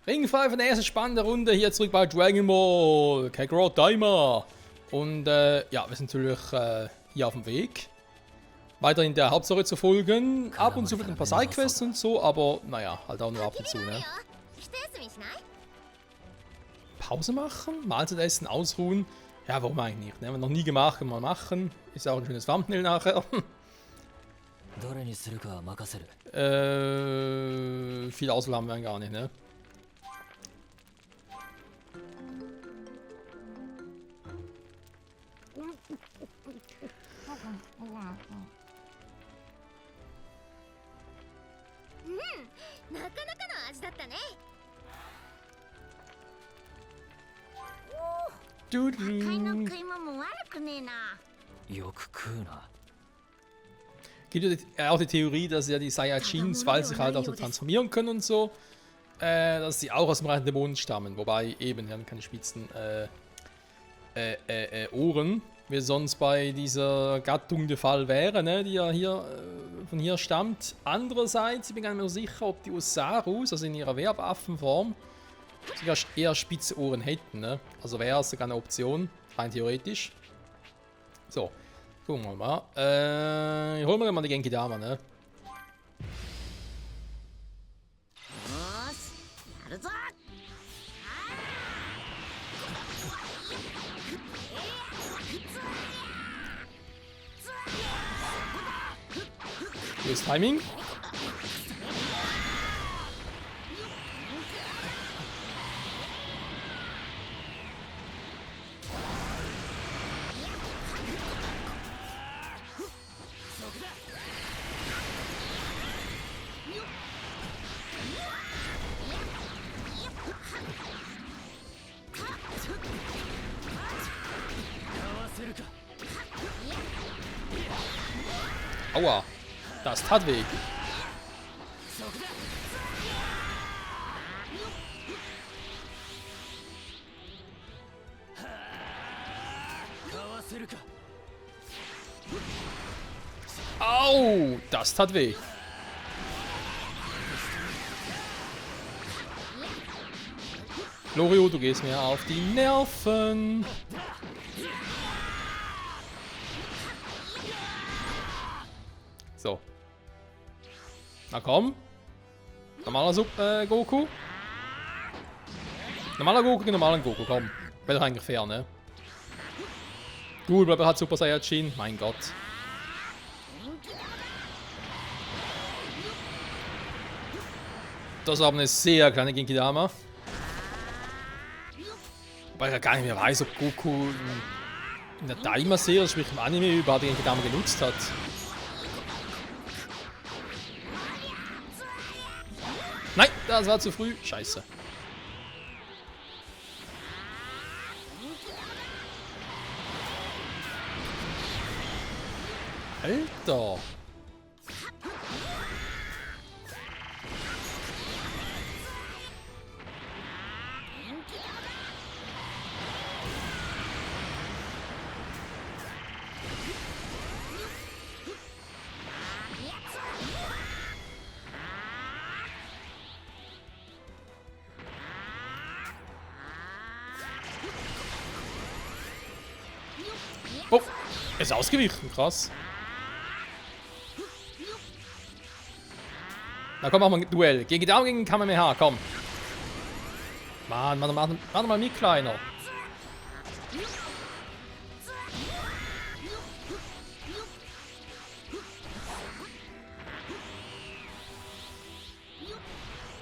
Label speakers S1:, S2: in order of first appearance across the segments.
S1: Ring 5 von der ersten spannenden Runde hier zurück bei Dragon Ball. Kakarot Daima. Und ja, wir sind natürlich hier auf dem Weg. Weiter in der Hauptstory zu folgen. Ab und zu mit ein paar Sidequests und so, aber naja, halt auch nur ab und zu, ne? Pause machen, Mahlzeit essen, ausruhen. Ja, warum eigentlich nicht? Ne? Haben wir noch nie gemacht, können wir mal machen. Ist auch ein schönes Thumbnail nachher. Viel Auswahl haben wir gar nicht, ne? Gibt ja auch die Theorie, dass ja die Saiyajins, weil sie sich halt auch so transformieren können und so, dass sie auch aus dem reinen Dämonen stammen. Wobei eben, die haben keine spitzen Ohren, wie sonst bei dieser Gattung der Fall wäre, ne, die ja hier von hier stammt. Andererseits, ich bin gar nicht mehr so sicher, ob die Usarus, also in ihrer Werbeaffenform, sogar eher spitze Ohren hätten, ne? Also wäre es sogar eine Option, rein theoretisch. So, gucken wir mal. Holen wir mal die Genki Dama, ne? Hier ist Timing. Aua, das tat weh. Au, das tat weh. Lorio, du gehst mir auf die Nerven. So. Na komm. Normaler Goku. Normaler Goku gegen normalen Goku, komm. Wäre doch eigentlich fair, ne? Gut, aber er hat Super Saiyajin. Mein Gott. Das war aber eine sehr kleine Genki Dama. Wobei ich ja gar nicht mehr weiß, ob Goku in der Daima-Serie, sprich im Anime, überhaupt die Genki Dama genutzt hat. Nein, das war zu früh. Scheiße. Alter. Oh, ist ausgewichen, krass. Na komm, machen wir ein Duell. Gegen Dame gegen Kamehameha, komm. Mann, mach mal mit, Kleiner.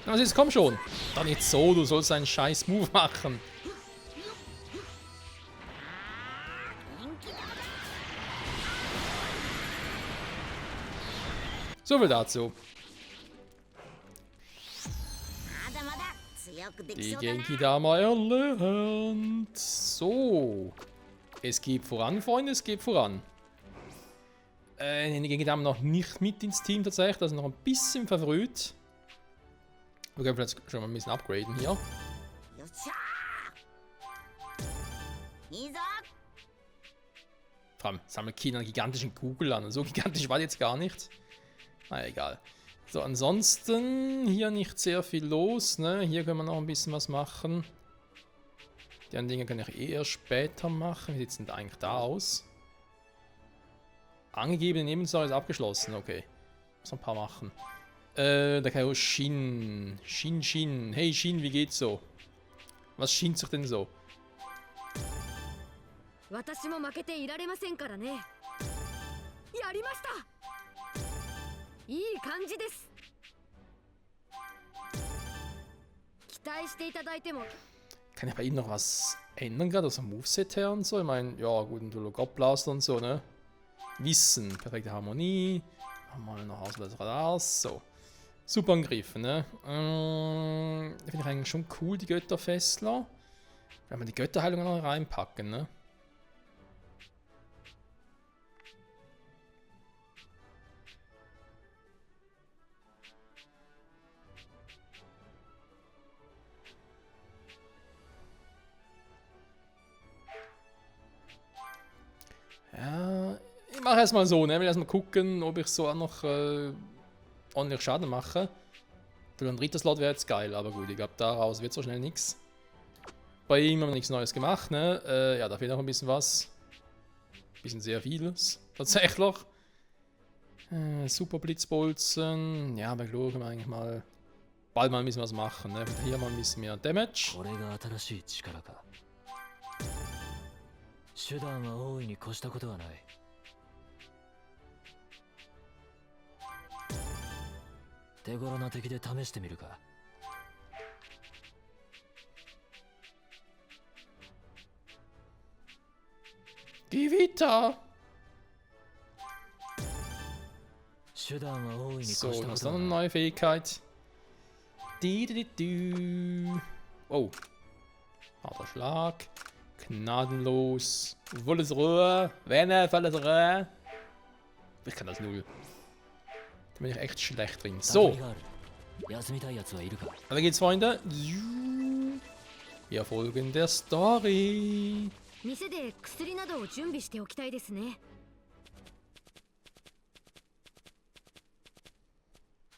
S1: Was ist? Komm schon. Doch nicht so, du sollst einen scheiß Move machen. So viel dazu. Die Genki Dama erlernt. So. Es geht voran, Freunde, es geht voran. Die Genki Dama noch nicht mit ins Team tatsächlich, also noch ein bisschen verfrüht. Wir können vielleicht schon mal ein bisschen upgraden hier. Vor allem sammelt Kinder einen gigantischen Kugel an. Und so gigantisch war die jetzt gar nicht. Na egal. So, ansonsten hier nicht sehr viel los, ne? Hier können wir noch ein bisschen was machen. Die anderen Dinge kann ich eh erst später machen. Wie sieht es denn da eigentlich da aus? Angegebene Nebensache ist abgeschlossen, okay. Muss noch ein paar machen. Da kann ich auch Shin. Shin. Hey Shin, wie geht's so? Was schien sich denn so?
S2: 私も負けていられませんからね。やりました。いい感じです。期待していただいても。
S1: Kann ich bei ihm noch was ändern, gerade aus dem Moveset her und so? Ich meine, ja gut, ein Dual-God-Blaster und so, ne? Wissen, perfekte Harmonie. Haben wir noch Ausbläser Radars, so. Super Angriff, ne? Finde ich eigentlich schon cool, die Götterfessler. Wenn wir die Götterheilung noch reinpacken, ne? Ja, ich mache erstmal so, ne? Ich will erstmal gucken, ob ich so auch noch ordentlich Schaden mache. Für ein dritter Slot wäre jetzt geil, aber gut, ich glaube, daraus wird so schnell nichts. Bei ihm haben wir nichts Neues gemacht, ne? Ja, da fehlt noch ein bisschen was. Ein bisschen sehr vieles, tatsächlich. Super Blitzbolzen. Ja, bei Glor können wir eigentlich mal bald mal ein bisschen was machen, ne? Hier mal ein bisschen mehr Damage.
S3: 手段は大いに越したことはない。手頃な敵で試してみるか。
S1: Gewitter!
S3: 手段は大いに越し
S1: So,
S3: たこ
S1: was
S3: と
S1: ist
S3: は
S1: dann
S3: な
S1: eine
S3: い。
S1: neue Fähigkeit? Du. Oh. Harter Schlag. Gnadenlos. Volles Rohr. Wenne, volles Rohr. Ich kann das null. Da bin ich echt schlecht drin. So.
S3: 休みたいやつはいるか。
S1: Weiter geht's, Freunde. Wir folgen der Story.
S2: 店で薬などを準備しておきたいですね。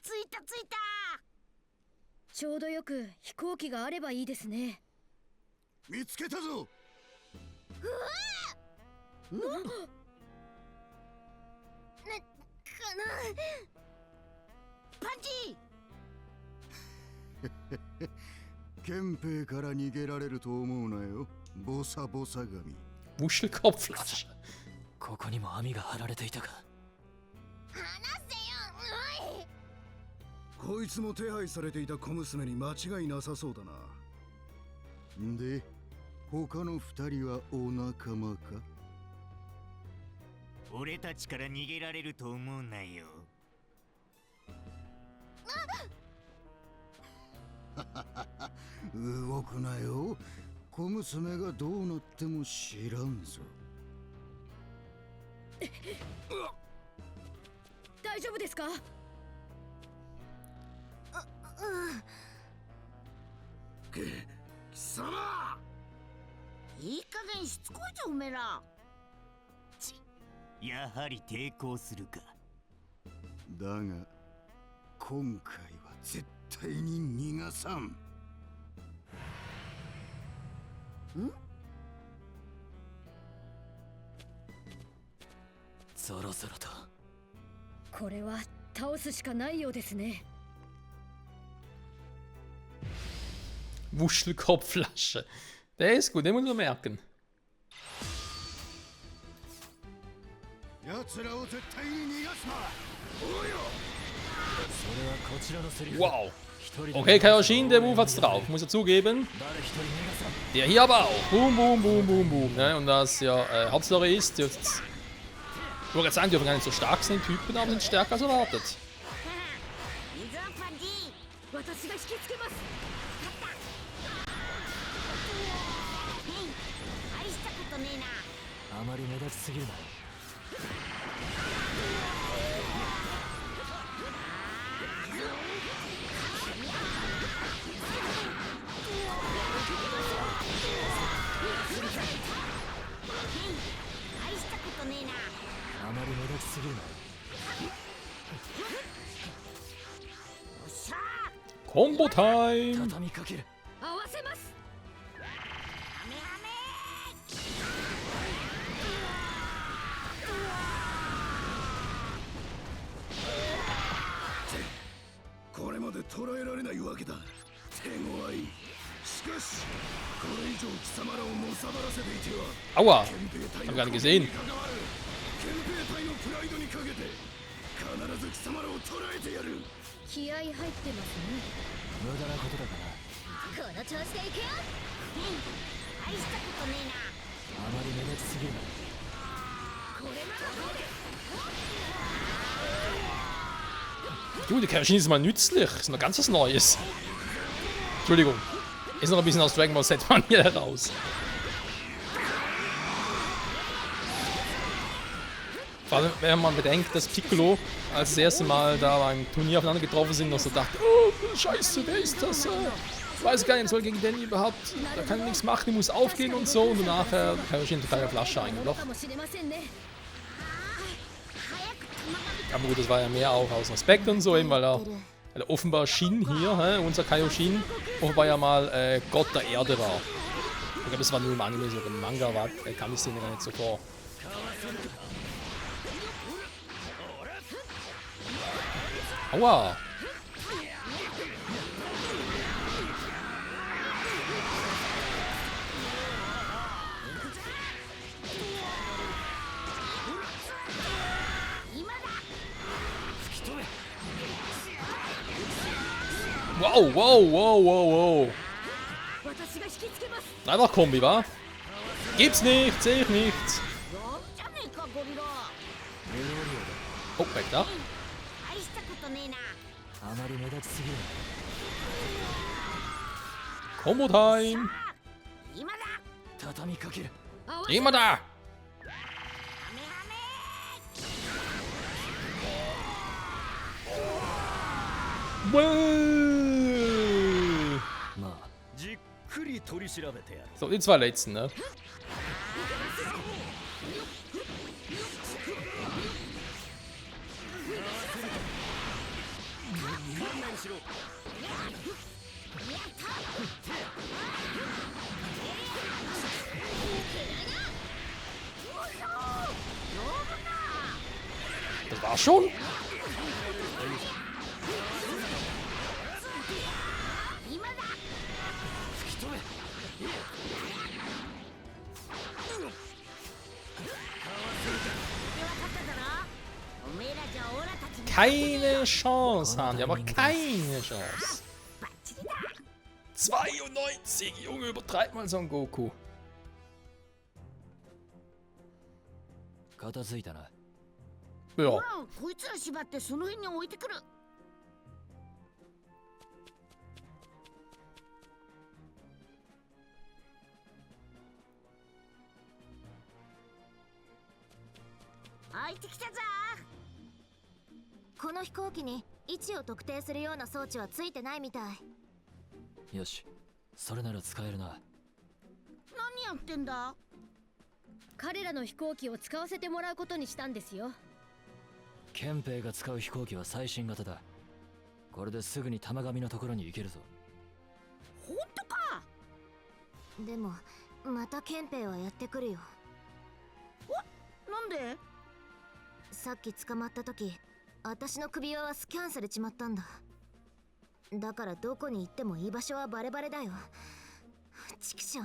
S2: 着いた。ちょうどよく飛行機があればいいですね。
S4: 見つけたぞ。
S2: かな。パンチ。
S4: 憲兵から逃げられると思うなよ。ボサボサ神。
S1: Wuschelkopfflasche.
S3: ここにも網が張られていたか。
S2: 離せよ。
S4: こいつも手配されていた小娘に間違いなさそうだな。で、他の二人はお仲間か？
S5: 俺たちから逃げられると思うなよ。
S4: 動くなよ。小娘がどうなっても知らんぞ。
S2: 大丈夫ですか？
S4: 貴様！
S2: いい加減しつこいぞおめえら。
S5: やはり抵抗するか。
S4: だが今回は絶対に逃がさん。
S3: そろそろと。
S2: これは倒すしかないようですね。
S1: Wuschelkopfflasche. Der ist gut, den muss man merken.
S4: 奴らを絶対に逃がすな。おうよ。
S3: それはこちらのセリフ。
S1: Wow. Okay, Kaioshin, der Move hat's drauf, muss er zugeben. Der hier aber auch. Boom, boom, boom, boom, boom. Ne? Und das ja Hauptstory ist, jetzt. Ich wollte jetzt sagen, die dürfen gar nicht so stark sind, die Typen, aber sind stärker als erwartet.
S2: 私が引きつけます。大したことねえな。
S3: あまり目立ちすぎるな。
S2: 大したことねえな。
S3: あまり目立ちすぎるな。
S1: Combo Time!
S3: 畳みかける。
S2: 合わせます。
S4: これまで捉えられないわけだ。手強い。しかしこれ以上貴様らをのさばらせていては
S1: Aua!
S4: 憲兵隊
S1: Hab
S4: の
S1: gar nicht gesehen.
S4: 憲兵隊のプライドにかけて必ず貴様らを捕らえてやる。
S2: 気合入ってますね。
S3: 無駄なことだか
S2: この調子でいくよ。大したことねえな。
S3: な。あまり目立ちすぎるな。
S2: これならどうです。
S1: Du, die Kaioshin ist mal nützlich. Ist noch ganz was Neues. Entschuldigung. Ist noch ein bisschen aus Dragon Ball Z von hier heraus. Vor allem, wenn man bedenkt, dass Piccolo als das erste Mal da beim Turnier aufeinander getroffen sind und so dachte, oh, scheiße, wer ist das? Ich weiß gar nicht, soll gegen den überhaupt, da kann nichts machen, die muss aufgehen und so. Und nachher Kaioshin total der Flasche eingelocht. Aber gut, das war ja mehr auch aus Respekt und so, eben weil er offenbar Shin hier, unser Kaioshin, offenbar ja mal Gott der Erde war. Ich glaube, das war nur im Anime, so im Manga war, kam die Szene gar nicht so vor. Aua! Wow, wow, wow, wow, wow. Einfach Kombi, wa? Gibt's nicht, sehe ich nichts. Oh, weg da.
S3: あまり目立ちすぎる。
S1: Combo Time.
S3: 畳みかける。
S1: Immer da. Wow.
S3: まあ、じっくり取り調べてやる。
S1: So, die zwei letzten, ne? Das war's schon? Keine Chance haben die, aber keine Chance. 92, Junge, übertreibt mal so ein Goku.
S3: 片付いたな。
S1: Ja.
S2: こいつら縛ってその辺に置いてくる。開いてきたぞ。
S6: この飛行機に位置を特定するような装置はついてないみたい。
S3: よし、それなら使えるな。
S2: 何やってんだ。彼らの飛行機を使わせてもらうことにしたんですよ。
S3: 憲兵が使う飛行機は最新型だ。これですぐに玉神のところに行けるぞ。
S2: 本当か。
S6: でもまた憲兵はやってくるよ。
S2: なんで。
S6: さっき捕まった時、私の首輪はスキャンされちまったんだ。だからどこに行っても居場所はバレバレだよ。ちくしょう。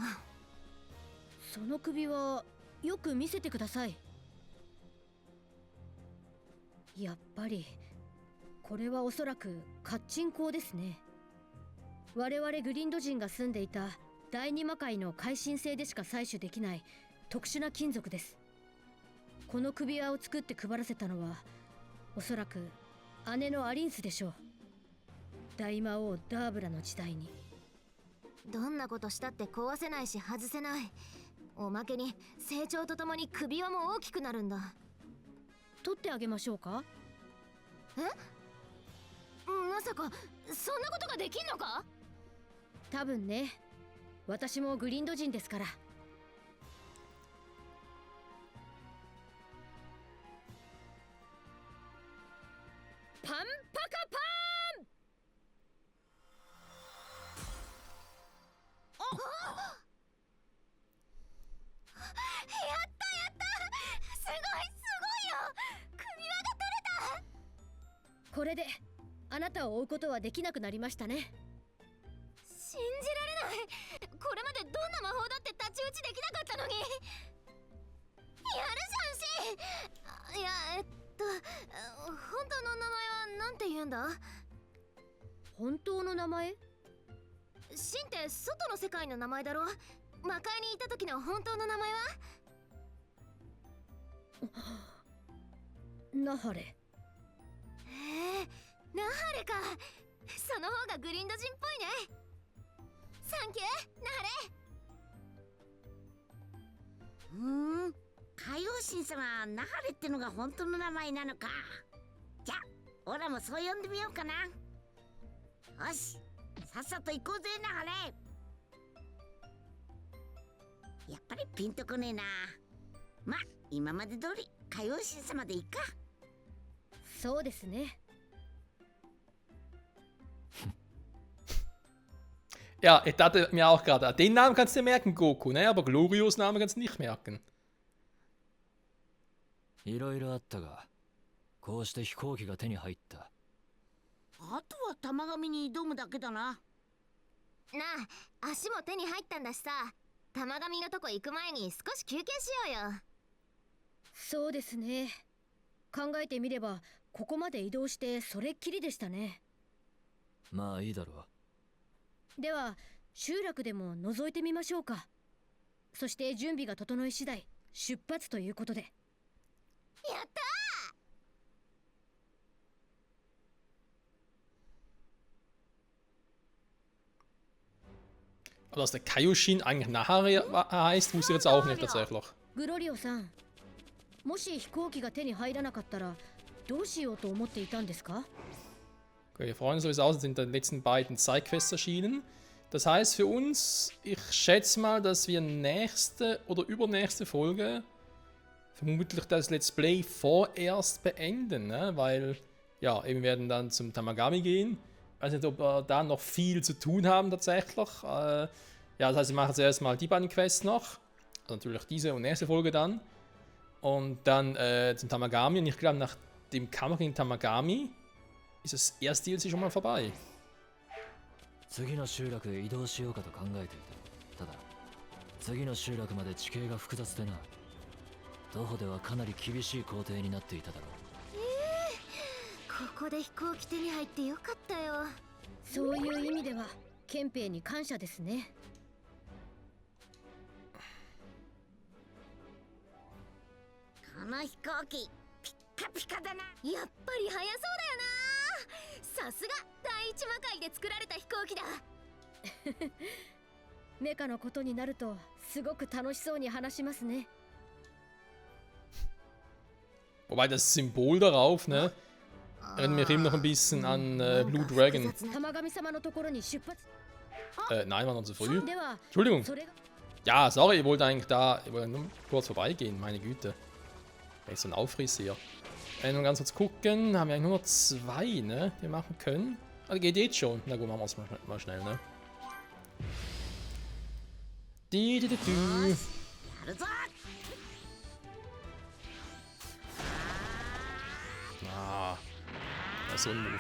S2: その首輪よく見せてください。やっぱりこれはおそらくカッチン鋼ですね。我々グリンド人が住んでいた第二魔界の改新星でしか採取できない特殊な金属です。この首輪を作って配らせたのはおそらく姉のアリンスでしょう。大魔王ダーブラの時代に。
S6: どんなことしたって壊せないし外せない。おまけに成長とともに首輪も大きくなるんだ。
S2: 取ってあげましょうか。
S6: え？まさかそんなことができんのか？
S2: 多分ね。私もグリンド人ですから。パンパカパーン。れであなたを追うことはできなくなりましたね。
S6: 信じられない。これまでどんな魔法だって太刀打ちできなかったのに。やるじゃんシン。いや本当の名前はなんて言うんだ？
S2: 本当の名前？
S6: シンって外の世界の名前だろ。魔界にいた時の本当の名前は？
S2: ナハレ。
S6: へえ、ナハレか。その方がグリンド人っぽいね。サンキュー、ナハレ。
S7: 海王神様ナハレってのが本当の名前なのか。じゃあオラもそう呼んでみようかな。よし、さっさと行こうぜナハレ。やっぱりピンとこねえな。まあ今まで通り海王神様でいいか。
S2: そうですね。
S1: Ja, ich dachte mir auch gerade, den Namen kannst du dir merken, Goku, ne? Aber Glorios Namen kannst du nicht merken.
S3: いろいろあったが、こうして飛行機が手に入った。
S7: あとは玉神に挑むだけだな。
S6: なあ、足も手に入ったんだしさ。玉神のとこ行く前に少し休憩しようよ。
S2: そうですね。考えてみればここまで移動してそれっきりでしたね。
S3: まあいいだろう。
S2: では集落でも覗いてみましょうか。そして準備が整い次第出発ということで。
S6: やった
S1: Aber dass der Kaioshin eigentlich Nahare heißt, wusste ich jetzt auch nicht tatsächlich.
S2: グロリオさん、もし飛行機が手に入らなかったらどうしようと思っていたんですか？
S1: Okay, wir freuen uns sowieso aus, jetzt sind die letzten beiden Sidequests erschienen. Das heißt für uns, ich schätze mal, dass wir nächste oder übernächste Folge vermutlich das Let's Play vorerst beenden, ne? Weil, ja, eben werden dann zum Tamagami gehen. Ich weiß nicht, ob wir da noch viel zu tun haben tatsächlich. Ja, das heißt, wir machen zuerst mal die beiden Quests noch. Also natürlich diese und nächste Folge dann. Und dann zum Tamagami. Und ich glaube, nach dem Kampf gegen Tamagami ist das erste DLC schon mal vorbei.
S3: 次の集落へ移動しようかと考えていた。ただ、次の集落まで地形が複雑でな。徒歩ではかなり厳しい工程になっていただろう。
S6: ここで飛行機手に入ってよかったよ。
S2: そういう意味では憲兵に感謝ですね。
S7: この飛行機ピッカピカだな。
S6: やっぱり速そうだよな。さすが第一魔界で作られた飛行機だ。
S2: メカのことになるとすごく楽しそうに話しますね。
S1: Wobei das Symbol darauf, ne, erinnert mich eben noch ein bisschen an Blue Dragon.
S2: 玉神様のところに出発。
S1: Nein, war noch zu früh.
S2: では
S1: Entschuldigung.
S2: それが
S1: Ja, sorry, ich wollte eigentlich da, ich wollte nur kurz vorbeigehen, meine Güte. Echt so ein Aufriss hier. Nur ganz kurz gucken, haben wir eigentlich nur noch 2, ne, die wir machen können. Also geht jetzt schon. Na gut, machen wir es mal schnell, ne.
S7: やるぞ。
S1: Ah, das ist so ein Move.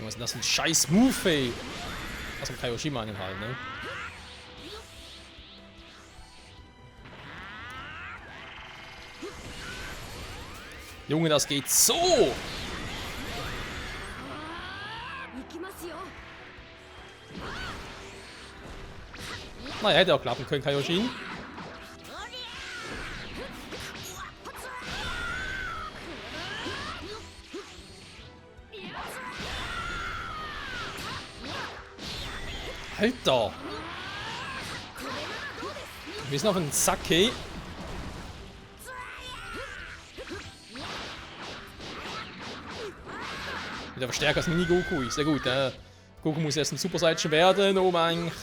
S1: Was ist denn das für ein scheiß Move, ey? Aus dem Kaioshin einen halt, ne? Junge, das geht so!
S2: 行きますよ。
S1: Naja, hätte auch klappen können, Kaioshin. Alter! Wir sind auf einen Sake. Wieder Verstärker als Mini-Goku. Sehr gut, Goku muss erst ein Super Saiyan werden, um eigentlich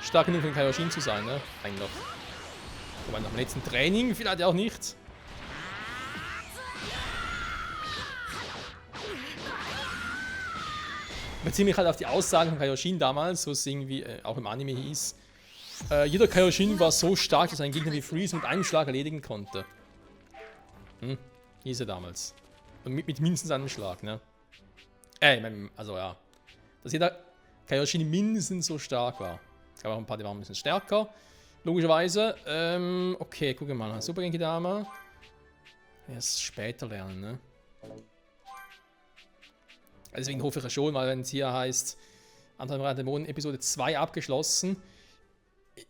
S1: stark genug für den Kaioshin zu sein, ne? Eigentlich. Wobei nach dem letzten Training vielleicht auch nicht. beziehe mich halt auf die Aussagen von Kaioshin damals, wo es irgendwie auch im Anime hieß. Jeder Kaioshin war so stark, dass er einen Gegner wie Freeze mit einem Schlag erledigen konnte. Hieß er damals. Und mit mindestens einem Schlag, ne? Also ja. Dass jeder Kaioshin mindestens so stark war. Es gab auch ein paar, die waren ein bisschen stärker. Logischerweise. Okay, gucken wir mal. Super Genkidama. Erst später lernen, ne? Deswegen hoffe ich ja schon, weil wenn es hier heißt, Anton Dämonen Episode 2 abgeschlossen.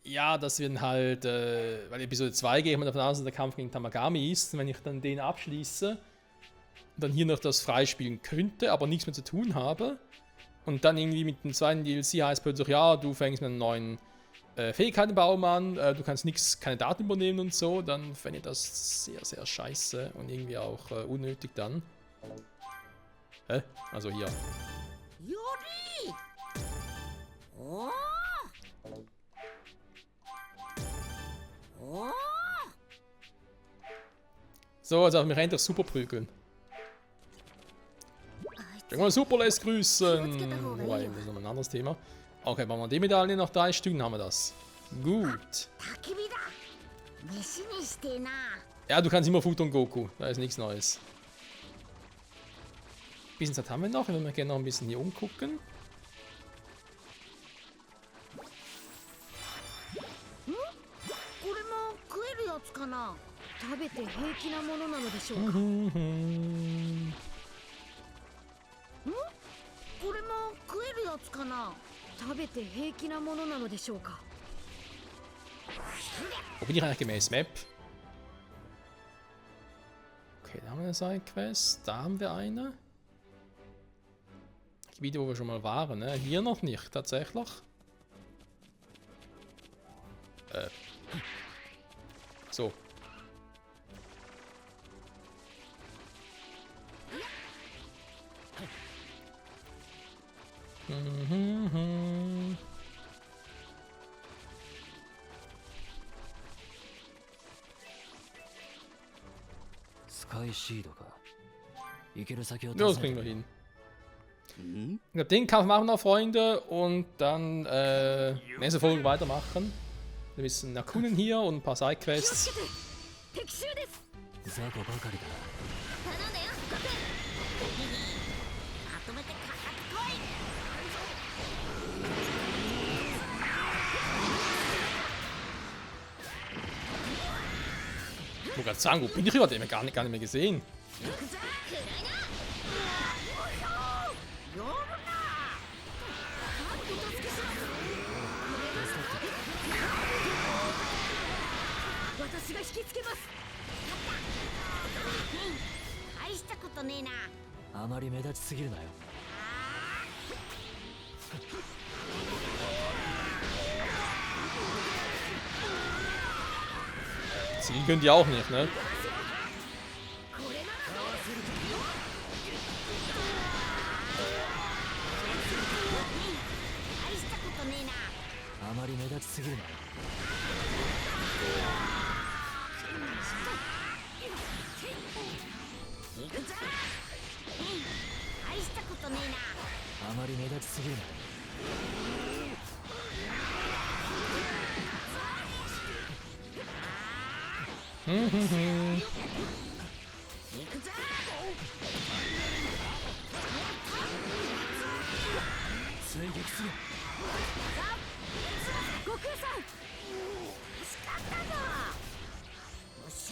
S1: Ja, dass wir dann halt, weil Episode 2 gehe ich mal davon aus, dass der Kampf gegen Tamagami ist. Und wenn ich dann den abschließe, dann hier noch das freispielen könnte, aber nichts mehr zu tun habe. Und dann irgendwie mit dem zweiten DLC heißt plötzlich, ja, du fängst mit einem neuen Fähigkeitenbaum an, du kannst keine Daten übernehmen und so, dann fände ich das sehr, sehr scheiße und irgendwie auch unnötig dann. Hä? Also hier.
S7: Yori! Oh! Oh!
S1: So, jetzt darf ich mich endlich super prügeln. Ich mal super lässt grüßen. Wobei, das ist noch ein anderes Thema. Okay, machen wir die Medaille noch 3 Stück, dann haben wir das. Gut. Ja, du kannst immer futtern, Goku. Da ist nichts Neues. Ein bisschen Zeit haben wir noch. Ich würde mir gerne noch ein bisschen hier umgucken. Wo bin ich eigentlich gemäß Map? Okay, da haben wir eine Sidequest. Da haben wir eine. Gebiete, wo wir schon mal waren, ne? Hier noch nicht, tatsächlich. So. Ja, das kriegen wir hin. Ich glaube, den Kampf machen wir noch, Freunde, und dann nächste Folge weitermachen. Wir müssen Nakunen hier und ein paar Sidequests. Ich wollte gerade sagen, wo bin ich überhaupt? Den haben wir gar nicht mehr gesehen. Zielen könnt ihr auch nicht, ne?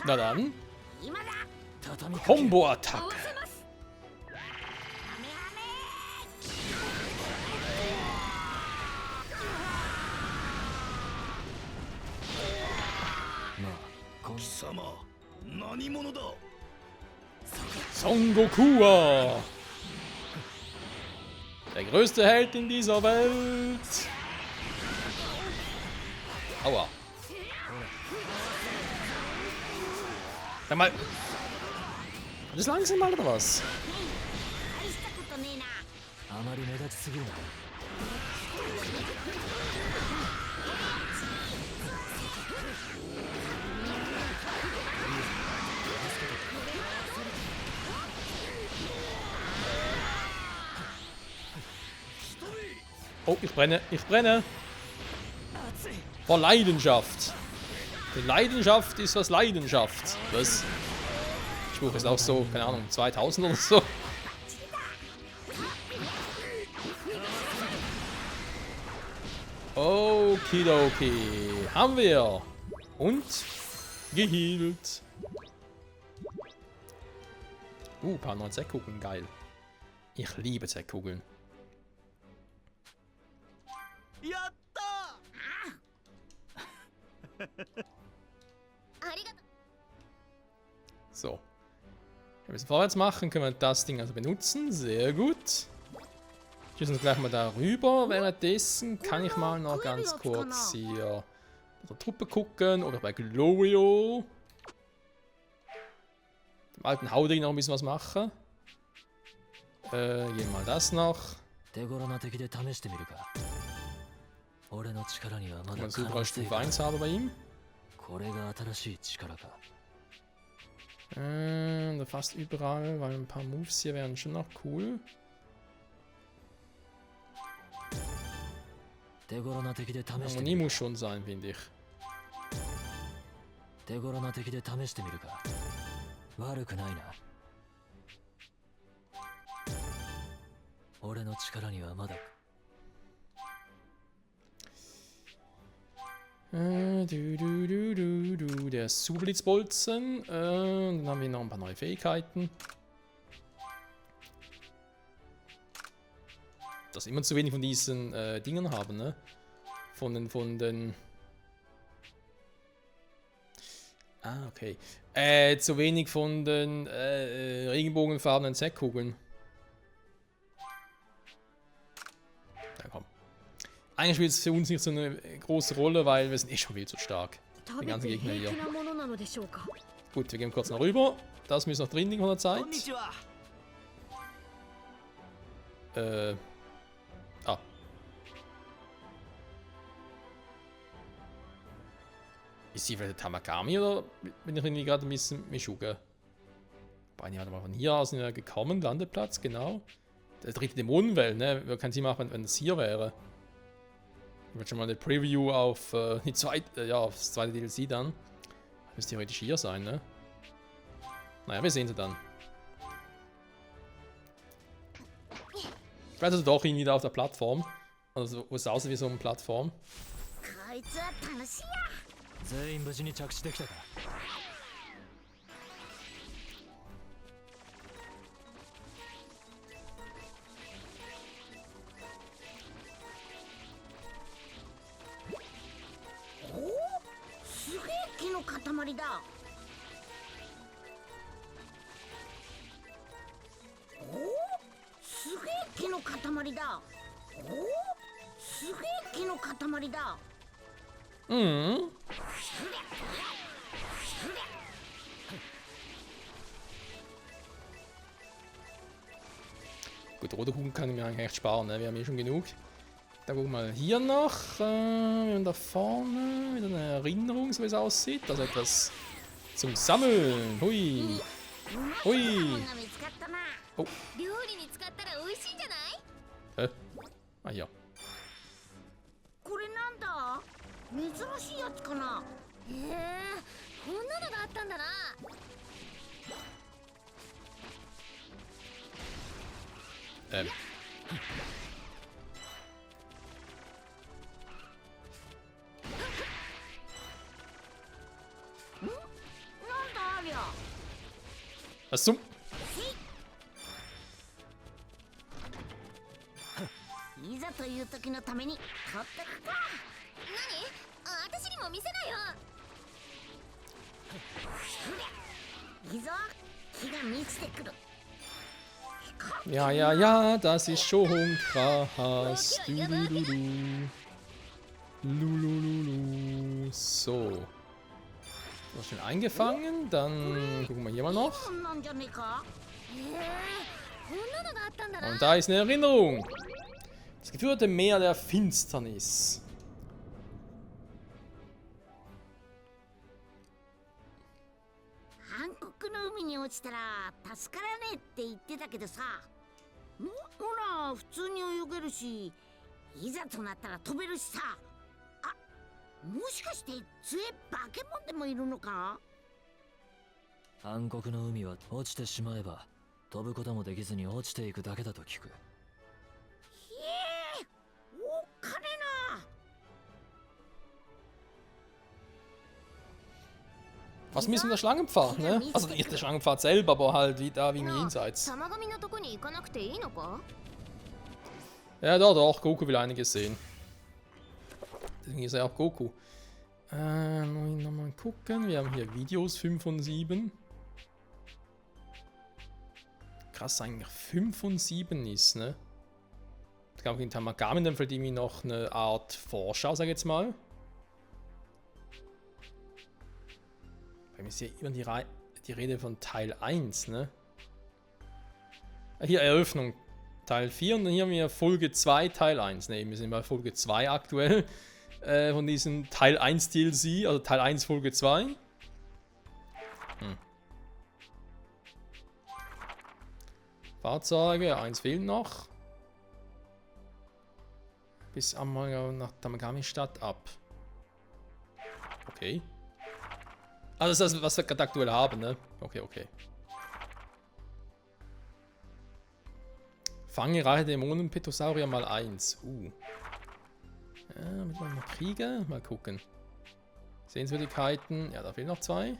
S1: Na dann. Combo-Attacke. Son Goku! Der größte Held in dieser Welt! Aua. Sag mal. Das ist langsam mal oder was? Oh, ich brenne, ich brenne. Vor Leidenschaft. Die Leidenschaft ist was Leidenschaft. Was? Spruch ist auch so, keine Ahnung, 2000 oder so. Okidoki. Haben wir. Und gehealt. Ein paar neue Z-Kugeln, geil. Ich liebe Z-Kugeln. So. Wenn wir es vorwärts machen, können wir das Ding also benutzen. Sehr gut. Schießen uns gleich mal da rüber. Währenddessen kann ich mal noch ganz kurz hier bei der Truppe gucken. Oder bei Glorio. Dem alten Hauding noch ein bisschen was machen. Gehen wir mal das noch. Mal überall Stufe 1 haben bei ihm. Fast überall, weil ein paar Moves hier wären schon noch cool. Harmonie muss schon sein, finde ich. Der Superblitzbolzen. Dann haben wir noch ein paar neue Fähigkeiten. Dass immer zu wenig von diesen Dingen haben, ne? Von den. Ah, okay. Zu wenig von den regenbogenfarbenen Z-Kugeln. Ja, komm. Eigentlich spielt es für uns nicht so eine große Rolle, weil wir sind eh schon viel zu stark. Die ganzen Gegner hier. Gut, wir gehen kurz nach rüber. Das müssen noch drin liegen von der Zeit. Ist sie vielleicht Tamagami oder bin ich irgendwie gerade ein bisschen Mischuge? Wobei, die hat mal von hier aus gekommen, Landeplatz, genau. Der dritte Dämonenwelt, ne? Wer kann sie machen, wenn das hier wäre? Ich würde schon mal eine Preview auf die zweite, auf das zweite DLC dann. Müsste theoretisch hier sein, ne? Naja, wir sehen sie dann. Ich weiß also doch irgendwie da auf der Plattform. Also, wo es aussieht wie so eine Plattform. Mhm. Gut, rote Kugeln kann ich mir eigentlich echt sparen, ne? Wir haben hier schon genug. Dann gucken wir mal hier noch. Wir haben da vorne wieder eine Erinnerung, so wie es aussieht. Also etwas zum Sammeln. Hui. Hui. Oh. Ah, hier. Was zum?
S7: いざという時のために取ってくか。何？私にも見せないよ。いいぞ。気が満ちてくる。
S1: Ja, ja, ja, das ist schon krass. Lulululu. So. So schnell eingefangen. Dann gucken wir hier mal noch. Und da ist eine Erinnerung. Das geführte Meer der Finsternis.
S7: いざとなったら飛べるしさ。あ、もしかして杖化け物でもいるのか？
S3: 暗黒の海は落ちてしまえば飛ぶこともできずに落ちていくだけだと聞く。
S7: へえ、おっかねえな。
S1: Was müssen wir der Schlangenpfad, ne? Also nicht der Schlangenpfad selber, aber halt wie da, wie im
S6: なあ
S1: Jenseits.
S6: 玉神のとこに行かなくていいのか？
S1: Ja, doch, Goku will einiges sehen. Deswegen ist er auch Goku. Nochmal gucken, wir haben hier Videos 5 von 7. Krass, eigentlich 5 von 7 ist, ne? Ich glaube, in Tamagami dann vielleicht irgendwie noch eine Art Vorschau, sag ich jetzt mal. Bei mir ist hier immer die Rede von Teil 1, ne? Hier Eröffnung, Teil 4 und dann hier haben wir Folge 2, Teil 1. Ne, wir sind bei Folge 2 aktuell von diesem Teil 1 DLC, also Teil 1 Folge 2. Fahrzeuge, 1 fehlt noch. Bis einmal nach Tamagami-Stadt ab. Okay. Also das ist das, was wir gerade aktuell haben, ne? Okay, okay. Fange Reihe Dämonen Petosaurier mal 1. Ja, mit mal Kriege. Mal gucken. Sehenswürdigkeiten. Ja, da fehlen noch 2.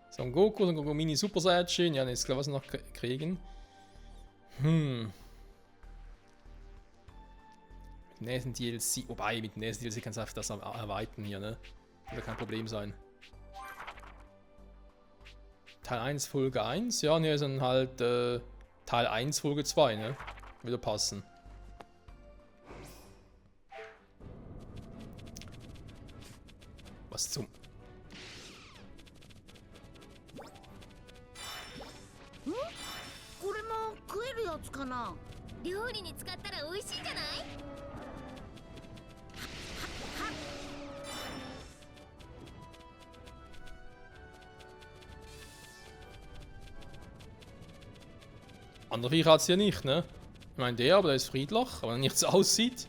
S1: Son Goku, Son Goku Mini Super Saiyajin. Ja, ne, ist klar, was wir noch kriegen. Mit dem nächsten DLC. Wobei, mit dem nächsten DLC kannst du einfach das erweitern hier, ne? Würde kein Problem sein. Teil 1 Folge 1. Ja, ne, ist dann halt Teil 1 Folge 2, ne? Würde passen. Was zum...
S7: これも食えるやつかな？
S6: 料理に使ったら美味しいんじゃない？
S1: Andere Viecher hat es ja nicht, ne? Ich meine, der, aber der ist friedlich, aber nichts aussieht.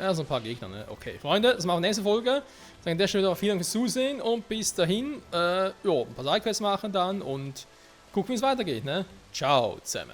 S1: Ja, so ein paar Gegner, ne? Okay, Freunde, das machen wir nächste Folge. Ich sage an der Stelle wieder vielen Dank fürs Zusehen und bis dahin, ja, ein paar Sidequests machen dann und gucken, wie es weitergeht, ne? Ciao zusammen.